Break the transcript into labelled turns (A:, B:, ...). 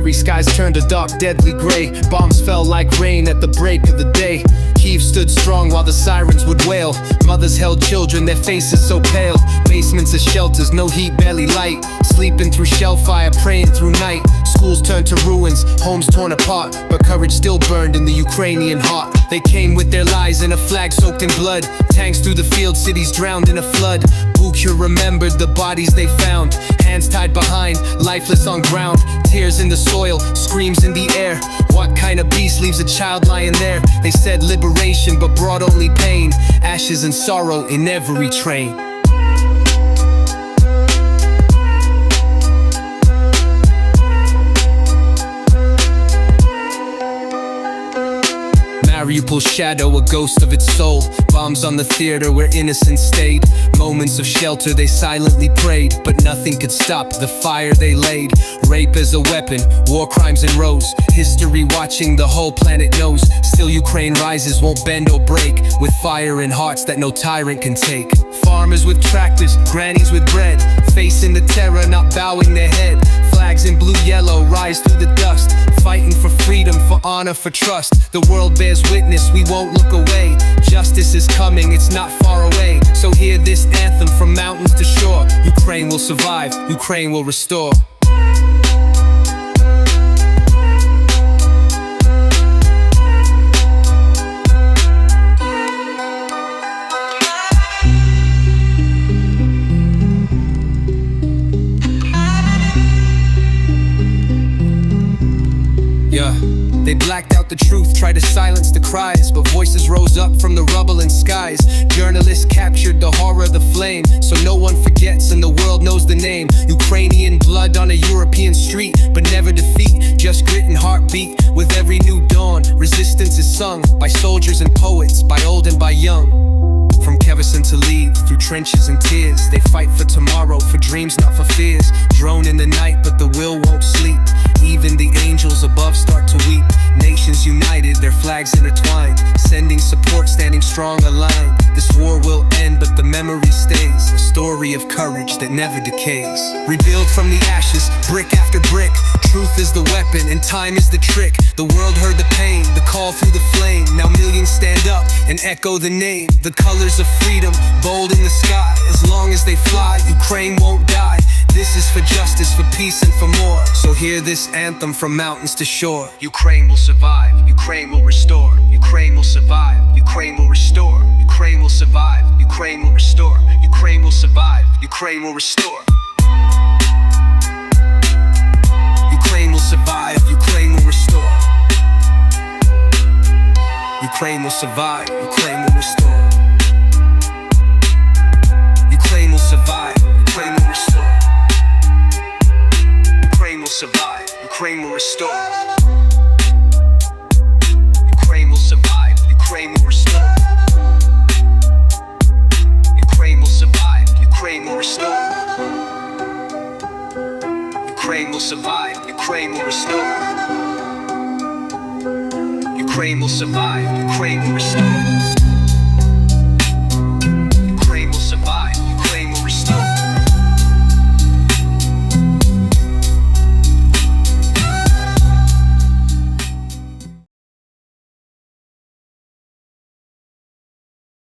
A: February, skies turned a dark, deadly gray. Bombs fell like rain at the break of the day. Kyiv stood strong while the sirens would wail. Mothers held children, their faces so pale. Basements as shelters, no heat, barely light. Sleeping through shell fire, praying through night. Schools turned to ruins, homes torn apart, but courage still burned in the Ukrainian heart. They came with their lies and a flag soaked in blood. Tanks through the field, cities drowned in a flood. Bucha remembered the bodies they found, hands tied behind, lifeless on ground. Tears in the soil, screams in the air. What kind of beast leaves a child lying there? They said liberation, but brought only pain. Ashes and sorrow in every train. Mariupol shadow, a ghost of its soul. Bombs on the theater where innocents stayed. Moments of shelter, they silently prayed, but nothing could stop the fire they laid. Rape as a weapon, war crimes in rows. History watching, the whole planet knows. Still Ukraine rises, won't bend or break, with fire in hearts that no tyrant can take. Farmers with tractors, grannies with bread, facing the terror, not bowing their head. Flags in blue, yellow rise through the dust, fighting for freedom, for honor, for trust. The world bears witness, we won't look away. Justice is coming, it's not far away. So hear this anthem from mountains to shore. Ukraine will survive, Ukraine will restore. They blacked out the truth, tried to silence the cries, but voices rose up from the rubble and skies. Journalists captured the horror of the flame, so no one forgets and the world knows the name. Ukrainian blood on a European street, but never defeat, just grit and heartbeat. With every new dawn, resistance is sung by soldiers and poets, by old and by young. From Kherson to Lviv, through trenches and tears, they fight for tomorrow, for dreams, not for fears. Drone in the night, but the will won't sleep. Even the angels above start to weep. Nations united, their flags intertwined, sending support, standing strong aligned. This war will end, but the memory stays, a story of courage that never decays. Rebuild from the ashes, brick after brick. Truth is the weapon and time is the trick. The world heard the pain, the call through the flame. Now millions stand up and echo the name. The colors of freedom, bold in the sky. As long as they fly, Ukraine won't die. This is for justice, for peace and for more. So hear this anthem from mountains to shore. Ukraine will survive, Ukraine will restore. Ukraine will survive, Ukraine will restore. Ukraine will survive, Ukraine will restore. Ukraine will survive, Ukraine will restore. Ukraine will survive, Ukraine will restore. Ukraine will survive, Ukraine will restore. Ukraine will survive, Ukraine will restore. Ukraine will survive, Ukraine will restore. Ukraine will survive, Ukraine will restore. Ukraine will survive, Ukraine will restore. Ukraine will survive, Ukraine will restore. Ukraine will survive, Ukraine will restore.